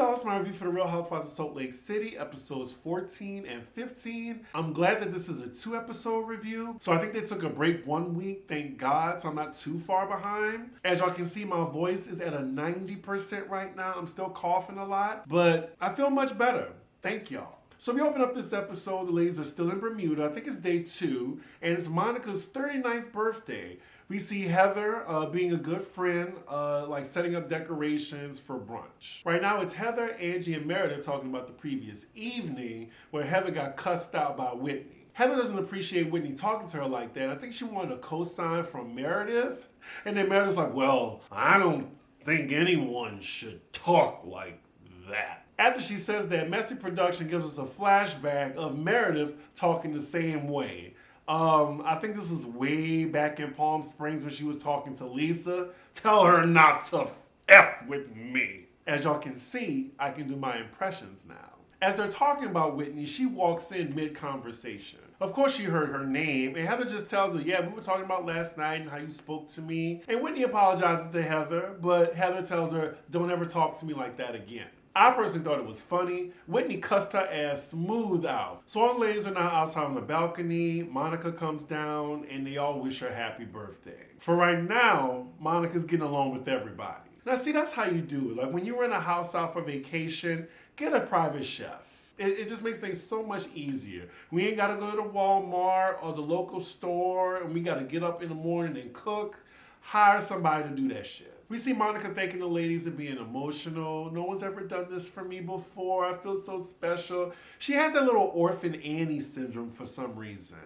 y'all, it's my review for the Real Housewives of Salt Lake City, episodes 14 and 15. I'm glad that this is a 2-episode review. So I think they took a break 1 week, thank God, so I'm not too far behind. As y'all can see, my voice is at a 90% right now. I'm still coughing a lot, but I feel much better. Thank y'all. So we open up this episode, the ladies are still in Bermuda. I think it's day 2, and it's Monica's 39th birthday. We see Heather being a good friend, like setting up decorations for brunch. Right now it's Heather, Angie, and Meredith talking about the previous evening where Heather got cussed out by Whitney. Heather doesn't appreciate Whitney talking to her like that. I think she wanted a cosign from Meredith. And then Meredith's like, well, I don't think anyone should talk like that. After she says that, messy production gives us a flashback of Meredith talking the same way. I think this was way back in Palm Springs when she was talking to Lisa. Tell her not to F with me. As y'all can see, I can do my impressions now. As they're talking about Whitney, she walks in mid-conversation. Of course she heard her name, and Heather just tells her, yeah, we were talking about last night and how you spoke to me. And Whitney apologizes to Heather, but Heather tells her, don't ever talk to me like that again. I personally thought it was funny. Whitney cussed her ass smooth out. So all the ladies are now outside on the balcony. Monica comes down and they all wish her happy birthday. For right now, Monica's getting along with everybody. Now see, that's how you do it. Like when you rent a house out for vacation, get a private chef. It just makes things so much easier. We ain't gotta go to the Walmart or the local store and we gotta get up in the morning and cook. Hire somebody to do that shit. We see Monica thanking the ladies and being emotional. No one's ever done this for me before. I feel so special. She has that little orphan Annie syndrome for some reason.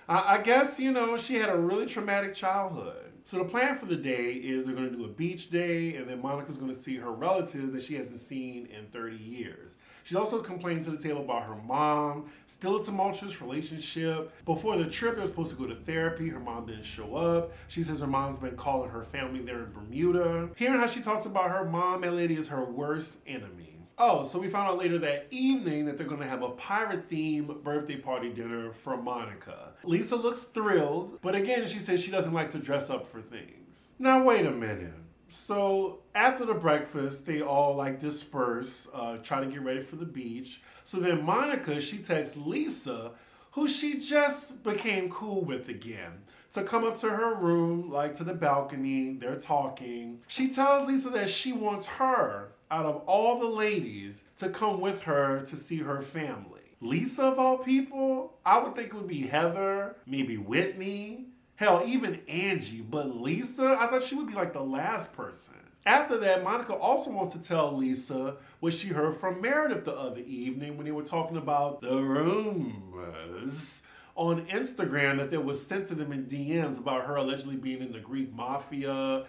I guess, you know, she had a really traumatic childhood. So the plan for the day is they're going to do a beach day, and then Monica's going to see her relatives that she hasn't seen in 30 years. She's also complaining to the table about her mom, still a tumultuous relationship. Before the trip, they were supposed to go to therapy. Her mom didn't show up. She says her mom's been calling her family there in Bermuda. Hearing how she talks about her mom, that lady is her worst enemy. Oh, so we found out later that evening that they're going to have a pirate-themed birthday party dinner for Monica. Lisa looks thrilled, but again, she says she doesn't like to dress up for things. Now, wait a minute. So after the breakfast, they all like disperse, try to get ready for the beach. So then Monica, she texts Lisa, who she just became cool with again, to come up to her room, like to the balcony. They're talking. She tells Lisa that she wants her, out of all the ladies, to come with her to see her family. Lisa, of all people, I would think it would be Heather, maybe Whitney, hell, even Angie. But Lisa, I thought she would be like the last person. After that, Monica also wants to tell Lisa what she heard from Meredith the other evening when they were talking about the rumors on Instagram that there was sent to them in DMs about her allegedly being in the Greek mafia,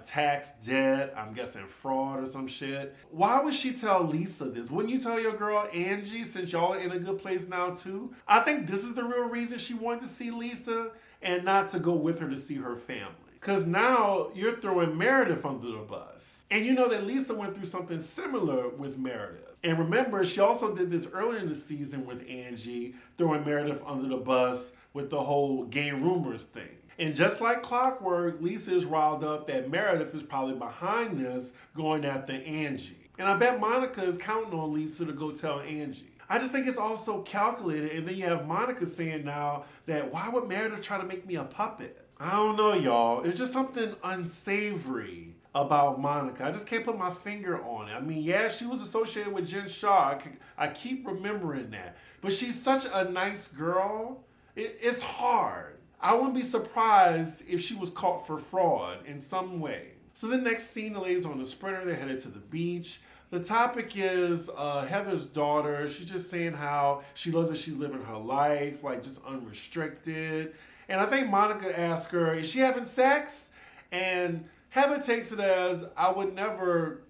tax debt, I'm guessing fraud or some shit. Why would she tell Lisa this? Wouldn't you tell your girl Angie, since y'all are in a good place now too? I think this is the real reason she wanted to see Lisa and not to go with her to see her family. Because now you're throwing Meredith under the bus. And you know that Lisa went through something similar with Meredith. And remember, she also did this earlier in the season with Angie, throwing Meredith under the bus with the whole gay rumors thing. And just like clockwork, Lisa is riled up that Meredith is probably behind this, going after Angie. And I bet Monica is counting on Lisa to go tell Angie. I just think it's all so calculated. And then you have Monica saying now that why would Meredith try to make me a puppet? I don't know, y'all. It's just something unsavory about Monica. I just can't put my finger on it. I mean, yeah, she was associated with Jen Shaw. I keep remembering that. But she's such a nice girl. It's hard. I wouldn't be surprised if she was caught for fraud in some way. So the next scene, the ladies on the Sprinter, they're headed to the beach. The topic is Heather's daughter. She's just saying how she loves that she's living her life, like just unrestricted. And I think Monica asked her, is she having sex? And Heather takes it as, I would never,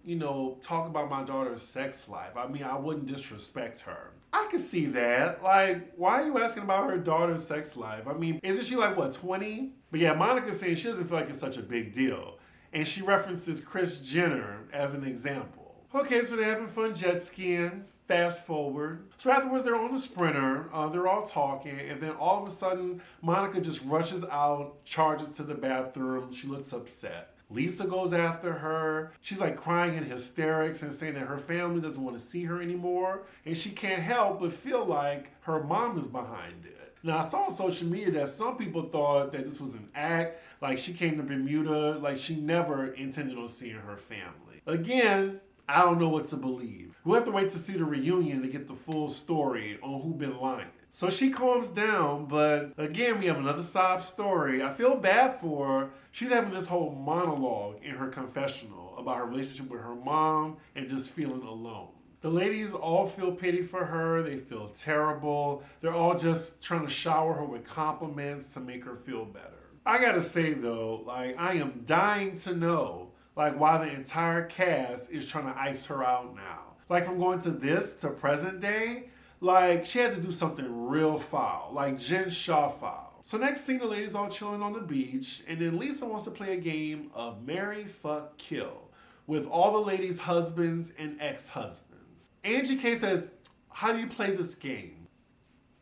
talk about my daughter's sex life. I mean, I wouldn't disrespect her. I can see that. Like, why are you asking about her daughter's sex life? I mean, isn't she like, 20? But yeah, Monica's saying she doesn't feel like it's such a big deal. And she references Kris Jenner as an example. Okay, so they're having fun jet skiing. Fast forward. So afterwards, they're on the Sprinter. They're all talking. And then all of a sudden, Monica just rushes out, charges to the bathroom. She looks upset. Lisa goes after her. She's like crying in hysterics and saying that her family doesn't want to see her anymore. And she can't help but feel like her mom is behind it. Now, I saw on social media that some people thought that this was an act, like she came to Bermuda, like she never intended on seeing her family. Again, I don't know what to believe. We'll have to wait to see the reunion to get the full story on who been lying. So she calms down, but again, we have another sob story. I feel bad for her. She's having this whole monologue in her confessional about her relationship with her mom and just feeling alone. The ladies all feel pity for her. They feel terrible. They're all just trying to shower her with compliments to make her feel better. I gotta say though, like, I am dying to know why the entire cast is trying to ice her out now. Like, from going to this to present day, like, she had to do something real foul, like Jen Shaw foul. So next scene, the ladies all chilling on the beach, and then Lisa wants to play a game of marry, fuck, kill with all the ladies' husbands and ex-husbands. Angie K says, how do you play this game?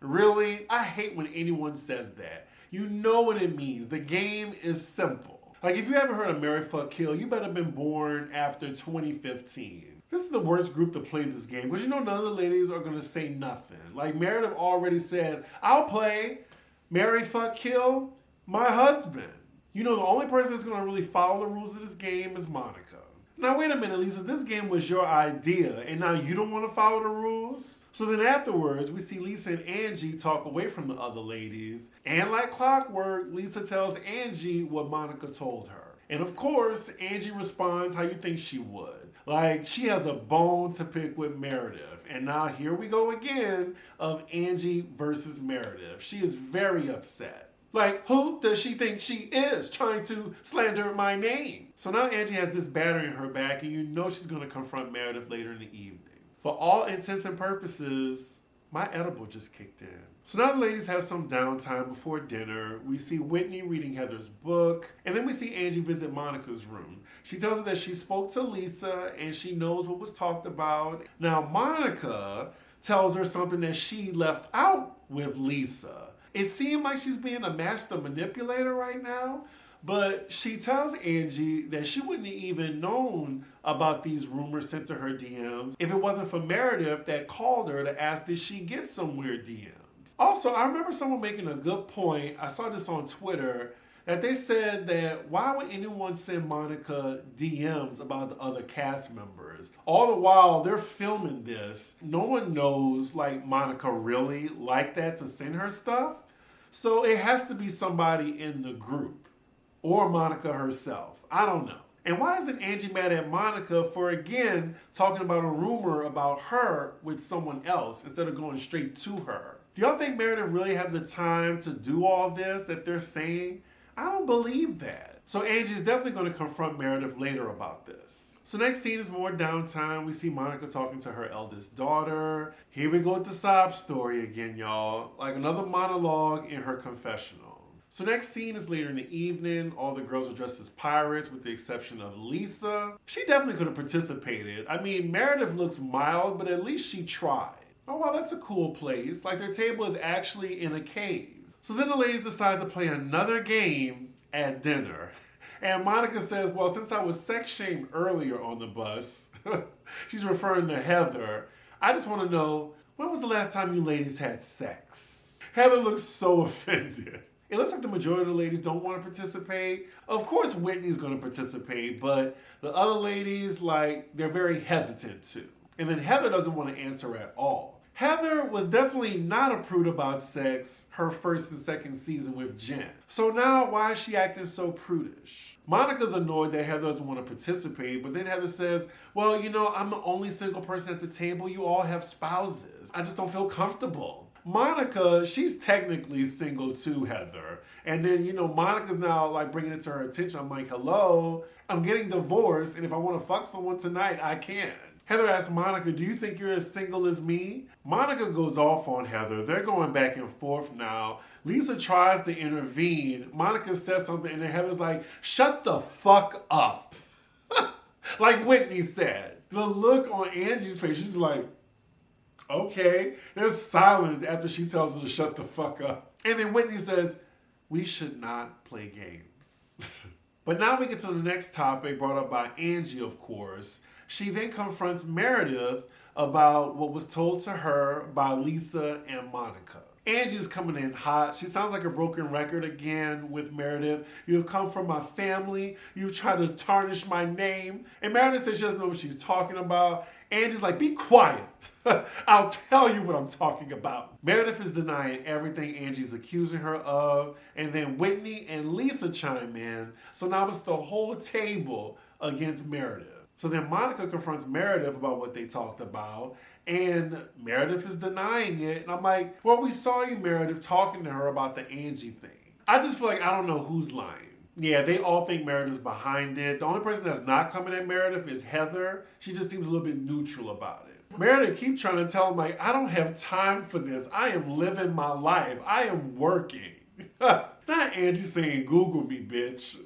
Really? I hate when anyone says that. You know what it means. The game is simple. Like, if you haven't heard of marry, fuck, kill, you better have been born after 2015. This is the worst group to play this game because you know none of the ladies are going to say nothing. Like, Meredith already said, I'll play marry, fuck, kill my husband. You know, the only person that's going to really follow the rules of this game is Monica. Now, wait a minute, Lisa, this game was your idea, and now you don't want to follow the rules? So then afterwards, we see Lisa and Angie talk away from the other ladies, and like clockwork, Lisa tells Angie what Monica told her. And of course, Angie responds how you think she would. Like, she has a bone to pick with Meredith. And now here we go again of Angie versus Meredith. She is very upset. Like, who does she think she is trying to slander my name? So now Angie has this battery in her back, and you know she's going to confront Meredith later in the evening. For all intents and purposes, my edible just kicked in. So now the ladies have some downtime before dinner. We see Whitney reading Heather's book, and then we see Angie visit Monica's room. She tells her that she spoke to Lisa, and she knows what was talked about. Now, Monica tells her something that she left out with Lisa. It seemed like she's being a master manipulator right now, but she tells Angie that she wouldn't have even known about these rumors sent to her DMs if it wasn't for Meredith that called her to ask did she get some weird DMs. Also, I remember someone making a good point. I saw this on Twitter that they said that why would anyone send Monica DMs about the other cast members? All the while they're filming this, no one knows like Monica really like that to send her stuff. So it has to be somebody in the group or Monica herself. I don't know. And why isn't Angie mad at Monica for, again, talking about a rumor about her with someone else instead of going straight to her? Do y'all think Meredith really has the time to do all this that they're saying? I don't believe that. So Angie's definitely going to confront Meredith later about this. So next scene is more downtime. We see Monica talking to her eldest daughter. Here we go with the sob story again, y'all. Like another monologue in her confessional. So next scene is later in the evening. All the girls are dressed as pirates with the exception of Lisa. She definitely could have participated. I mean, Meredith looks mild, but at least she tried. Oh, wow, that's a cool place. Like their table is actually in a cave. So then the ladies decide to play another game at dinner. And Monica says, well, since I was sex shamed earlier on the bus, she's referring to Heather, I just want to know, when was the last time you ladies had sex? Heather looks so offended. It looks like the majority of the ladies don't want to participate. Of course, Whitney's going to participate, but the other ladies, like, they're very hesitant to. And then Heather doesn't want to answer at all. Heather was definitely not a prude about sex her first and second season with Gent. So now, why is she acting so prudish? Monica's annoyed that Heather doesn't want to participate, but then Heather says, well, you know, I'm the only single person at the table. You all have spouses. I just don't feel comfortable. Monica, she's technically single too, Heather. And then, you know, Monica's now like bringing it to her attention. I'm like, hello, I'm getting divorced, and if I want to fuck someone tonight, I can. Heather asks Monica, do you think you're as single as me? Monica goes off on Heather. They're going back and forth now. Lisa tries to intervene. Monica says something, and then Heather's like, shut the fuck up. Like Whitney said. The look on Angie's face, she's like, okay. There's silence after she tells her to shut the fuck up. And then Whitney says, we should not play games. But now we get to the next topic brought up by Angie, of course. She then confronts Meredith about what was told to her by Lisa and Monica. Angie's coming in hot. She sounds like a broken record again with Meredith. You've come from my family. You've tried to tarnish my name. And Meredith says she doesn't know what she's talking about. Angie's like, be quiet. I'll tell you what I'm talking about. Meredith is denying everything Angie's accusing her of. And then Whitney and Lisa chime in. So now it's the whole table against Meredith. So then Monica confronts Meredith about what they talked about, and Meredith is denying it. And I'm like, well, we saw you, Meredith, talking to her about the Angie thing. I just feel like I don't know who's lying. Yeah, they all think Meredith's behind it. The only person that's not coming at Meredith is Heather. She just seems a little bit neutral about it. Meredith keeps trying to tell him, like, I don't have time for this. I am living my life. I am working. Not Angie saying, Google me, bitch.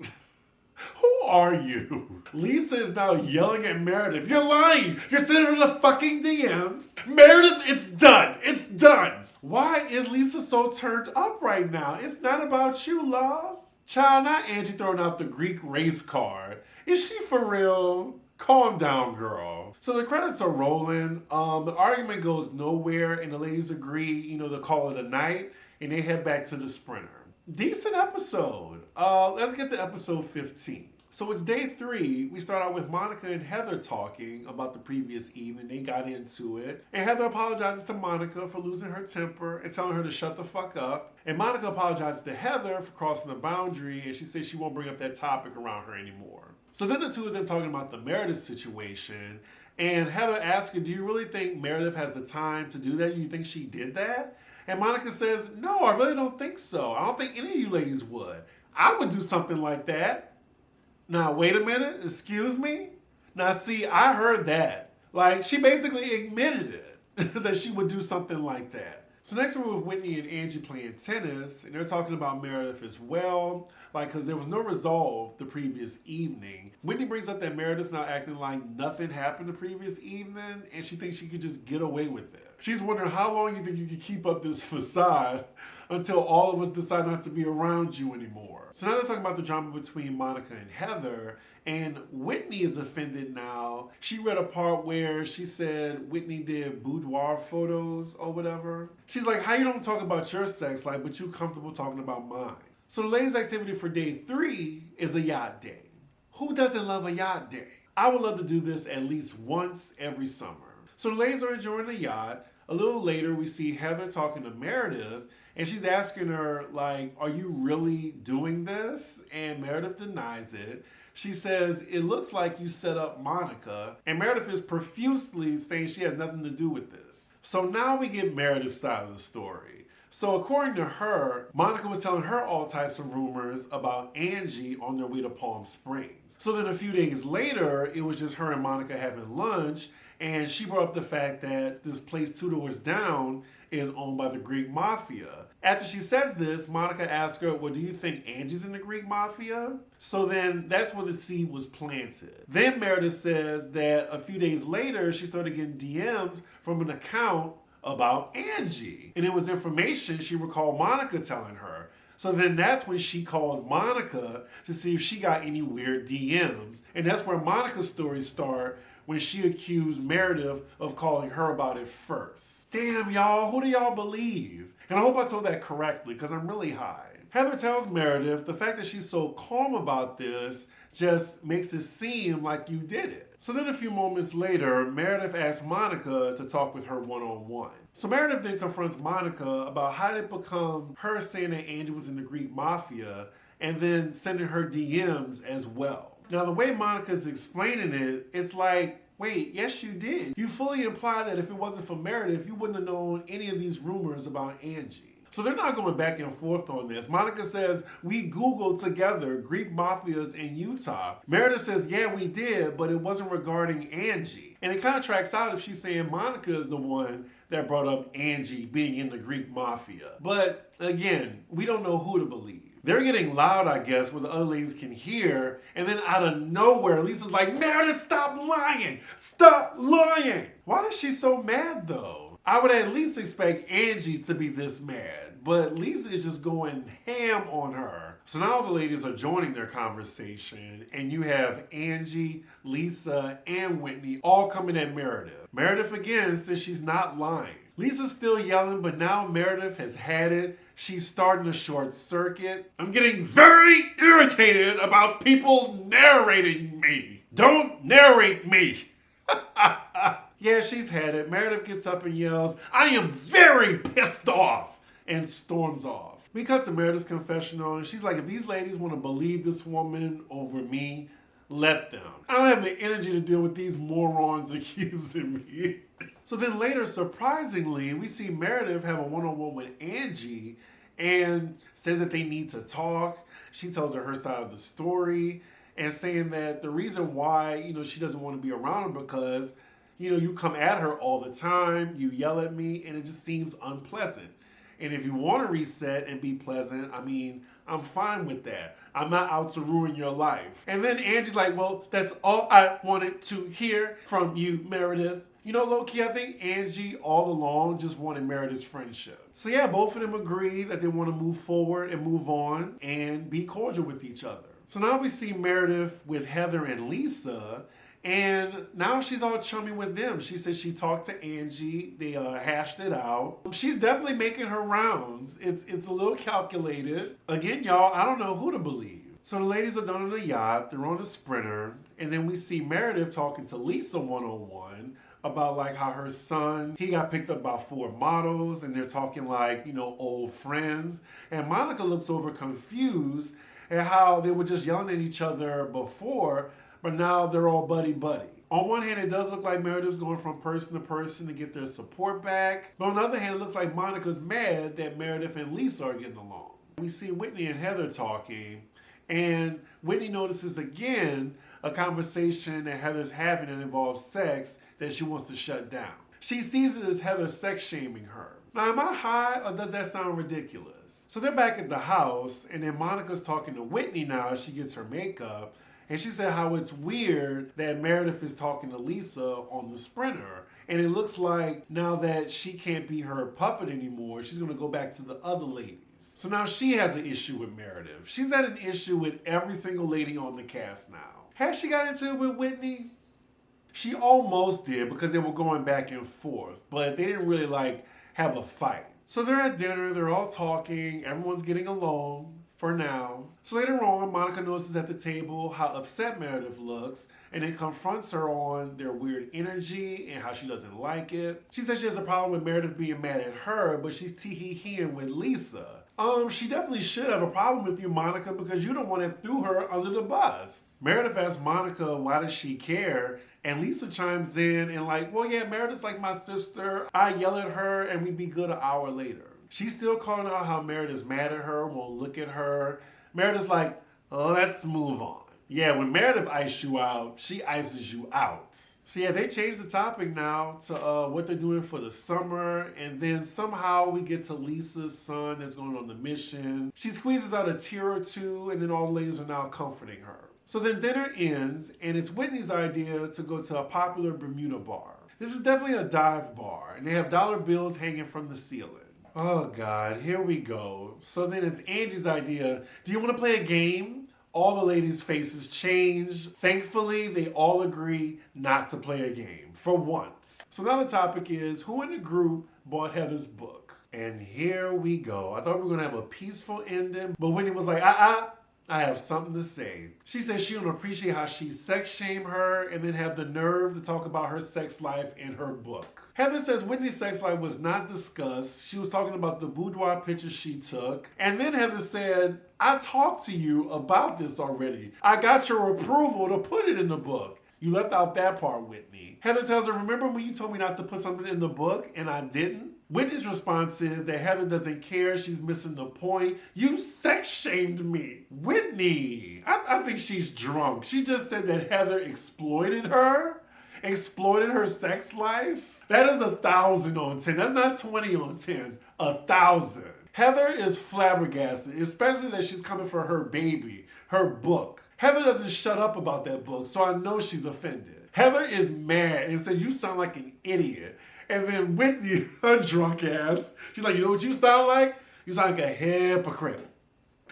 Who are you? Lisa is now yelling at Meredith. You're lying. You're sending her the fucking DMs. Meredith, it's done. It's done. Why is Lisa so turned up right now? It's not about you, love. Child, not Angie throwing out the Greek race card. Is she for real? Calm down, girl. So the credits are rolling. The argument goes nowhere, and the ladies agree, to call it a night, and they head back to the Sprinter. Decent episode. Let's get to episode 15. So it's day 3. We start out with Monica and Heather talking about the previous evening. They got into it. And Heather apologizes to Monica for losing her temper and telling her to shut the fuck up. And Monica apologizes to Heather for crossing the boundary, and she says she won't bring up that topic around her anymore. So then the two of them talking about the Meredith situation. And Heather asks her, do you really think Meredith has the time to do that? You think she did that? And Monica says, no, I really don't think so. I don't think any of you ladies would. I would do something like that. Now, wait a minute. Excuse me? Now, see, I heard that. Like, she basically admitted it, that she would do something like that. So next we're with Whitney and Angie playing tennis, and they're talking about Meredith as well, because there was no resolve the previous evening. Whitney brings up that Meredith's now acting like nothing happened the previous evening, and she thinks she could just get away with it. She's wondering how long you think you could keep up this facade until all of us decide not to be around you anymore. So now they're talking about the drama between Monica and Heather, and Whitney is offended now. She read a part where she said Whitney did boudoir photos or whatever. She's like, how you don't talk about your sex life, but you comfortable talking about mine? So the ladies' activity for day 3 is a yacht day. Who doesn't love a yacht day? I would love to do this at least once every summer. So the ladies are enjoying the yacht. A little later, we see Heather talking to Meredith, and she's asking her, like, are you really doing this? And Meredith denies it. She says, it looks like you set up Monica. And Meredith is profusely saying she has nothing to do with this. So now we get Meredith's side of the story. So according to her, Monica was telling her all types of rumors about Angie on their way to Palm Springs. So then a few days later, it was just her and Monica having lunch, and she brought up the fact that this place 2 doors down is owned by the Greek Mafia. After she says this, Monica asks her, well, do you think Angie's in the Greek Mafia? So then that's where the seed was planted. Then Meredith says that a few days later, she started getting DMs from an account about Angie. And it was information she recalled Monica telling her. So then that's when she called Monica to see if she got any weird DMs. And that's where Monica's stories start, when she accused Meredith of calling her about it first. Damn, y'all, who do y'all believe? And I hope I told that correctly, because I'm really high. Heather tells Meredith the fact that she's so calm about this just makes it seem like you did it. So then a few moments later, Meredith asks Monica to talk with her one-on-one. So Meredith then confronts Monica about how did it become her saying that Angie was in the Greek Mafia and then sending her DMs as well. Now, the way Monica's explaining it, it's like, wait, yes, you did. You fully imply that if it wasn't for Meredith, you wouldn't have known any of these rumors about Angie. So they're not going back and forth on this. Monica says, we Googled together Greek mafias in Utah. Meredith says, yeah, we did, but it wasn't regarding Angie. And it kind of tracks out if she's saying Monica is the one that brought up Angie being in the Greek mafia. But again, we don't know who to believe. They're getting loud, I guess, where the other ladies can hear, and then out of nowhere, Lisa's like, Meredith, stop lying! Stop lying! Why is she so mad, though? I would at least expect Angie to be this mad, but Lisa is just going ham on her. So now the ladies are joining their conversation, and you have Angie, Lisa, and Whitney all coming at Meredith. Meredith again says she's not lying. Lisa's still yelling, but now Meredith has had it. She's starting a short circuit. I'm getting very irritated about people narrating me. Don't narrate me. Yeah, she's had it. Meredith gets up and yells, I am very pissed off, and storms off. We cut to Meredith's confessional, and she's like, if these ladies want to believe this woman over me, let them. I don't have the energy to deal with these morons accusing me. So then later, surprisingly, we see Meredith have a one-on-one with Angie and says that they need to talk. She tells her side of the story and saying that the reason why, she doesn't want to be around her because, you come at her all the time, you yell at me, and it just seems unpleasant. And if you want to reset and be pleasant, I'm fine with that. I'm not out to ruin your life. And then Angie's like, well, that's all I wanted to hear from you, Meredith. Low-key, I think Angie all along just wanted Meredith's friendship. So yeah, both of them agree that they want to move forward and move on and be cordial with each other. So now we see Meredith with Heather and Lisa, and now she's all chummy with them. She says she talked to Angie. They hashed it out. She's definitely making her rounds. It's a little calculated. Again, y'all, I don't know who to believe. So the ladies are done on the yacht. They're on a sprinter. And then we see Meredith talking to Lisa one-on-one about like how her son, he got picked up by 4 models, and they're talking like, old friends. And Monica looks over confused at how they were just yelling at each other before, but now they're all buddy-buddy. On one hand, it does look like Meredith's going from person to person to get their support back. But on the other hand, it looks like Monica's mad that Meredith and Lisa are getting along. We see Whitney and Heather talking, and Whitney notices again a conversation that Heather's having that involves sex that she wants to shut down. She sees it as Heather sex-shaming her. Now, am I high, or does that sound ridiculous? So they're back at the house, and then Monica's talking to Whitney now as she gets her makeup, and she said how it's weird that Meredith is talking to Lisa on the sprinter, and it looks like now that she can't be her puppet anymore, she's going to go back to the other ladies. So now she has an issue with Meredith. She's had an issue with every single lady on the cast now. Has she got into it with Whitney? She almost did because they were going back and forth, but they didn't really have a fight. So they're at dinner, they're all talking, everyone's getting along for now. So later on, Monica notices at the table how upset Meredith looks and then confronts her on their weird energy and how she doesn't like it. She says she has a problem with Meredith being mad at her, but she's tee-hee-heeing with Lisa. She definitely should have a problem with you, Monica, because you don't want to throw her under the bus. Meredith asks Monica, why does she care? And Lisa chimes in and well, yeah, Meredith's like my sister. I yell at her and we'd be good an hour later. She's still calling out how Meredith's mad at her, won't look at her. Meredith's like, let's move on. Yeah, when Meredith ices you out, she ices you out. So yeah, they changed the topic now to what they're doing for the summer, and then somehow we get to Lisa's son that's going on the mission. She squeezes out a tear or two, and then all the ladies are now comforting her. So then dinner ends, and it's Whitney's idea to go to a popular Bermuda bar. This is definitely a dive bar, and they have dollar bills hanging from the ceiling. Oh God, here we go. So then it's Angie's idea. Do you want to play a game? All the ladies' faces change. Thankfully, they all agree not to play a game, for once. So now the topic is, who in the group bought Heather's book? And here we go. I thought we were going to have a peaceful ending, but Whitney was like, I have something to say. She says she don't appreciate how she sex-shamed her and then have the nerve to talk about her sex life in her book. Heather says Whitney's sex life was not discussed. She was talking about the boudoir pictures she took. And then Heather said, I talked to you about this already. I got your approval to put it in the book. You left out that part, Whitney. Heather tells her, remember when you told me not to put something in the book and I didn't? Whitney's response is that Heather doesn't care. She's missing the point. You sex-shamed me. Whitney, I think she's drunk. She just said that Heather exploited her sex life. That is 1,000 on 10. That's not 20 on 10, 1,000. Heather is flabbergasted, especially that she's coming for her baby, her book. Heather doesn't shut up about that book, so I know she's offended. Heather is mad and says, you sound like an idiot. And then Whitney, her drunk ass, she's like, you know what you sound like? You sound like a hypocrite.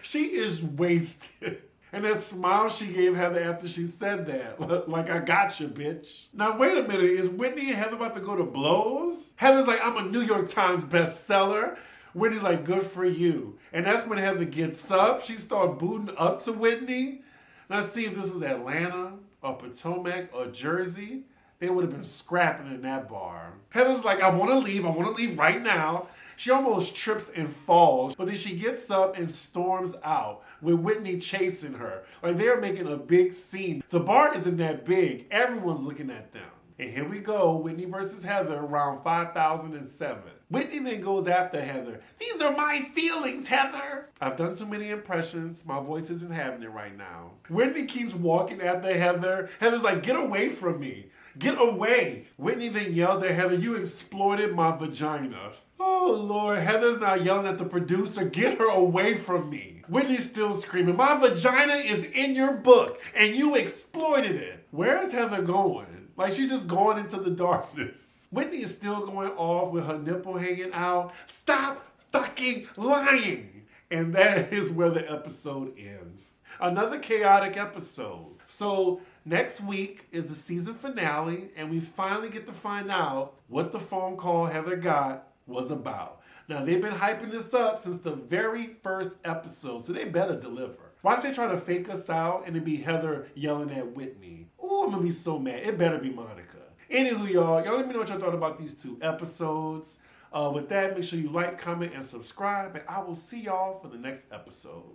She is wasted. And that smile she gave Heather after she said that. Like, I got you, bitch. Now, wait a minute. Is Whitney and Heather about to go to blows? Heather's like, I'm a New York Times bestseller. Whitney's like, good for you. And that's when Heather gets up. She starts booting up to Whitney. Now, see if this was Atlanta or Potomac or Jersey, they would have been scrapping in that bar. Heather's like, I want to leave right now. She almost trips and falls, but then she gets up and storms out with Whitney chasing her. Like, they're making a big scene. The bar isn't that big. Everyone's looking at them. And here we go, Whitney versus Heather, around 5007. Whitney then goes after Heather. These are my feelings, Heather. I've done too many impressions. My voice isn't having it right now. Whitney keeps walking after Heather. Heather's like, get away from me. Get away. Whitney then yells at Heather, you exploited my vagina. Oh, Lord. Heather's now yelling at the producer, get her away from me. Whitney's still screaming, my vagina is in your book, and you exploited it. Where is Heather going? Like, she's just going into the darkness. Whitney is still going off with her nipple hanging out. Stop fucking lying. And that is where the episode ends. Another chaotic episode. So next week is the season finale, and we finally get to find out what the phone call Heather got was about. Now, they've been hyping this up since the very first episode, so they better deliver. Why is they trying to fake us out and it be Heather yelling at Whitney? Oh, I'm gonna be so mad. It better be Monica. Anywho, y'all let me know what y'all thought about these two episodes. With that, make sure you like, comment, and subscribe, and I will see y'all for the next episode.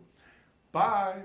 Bye.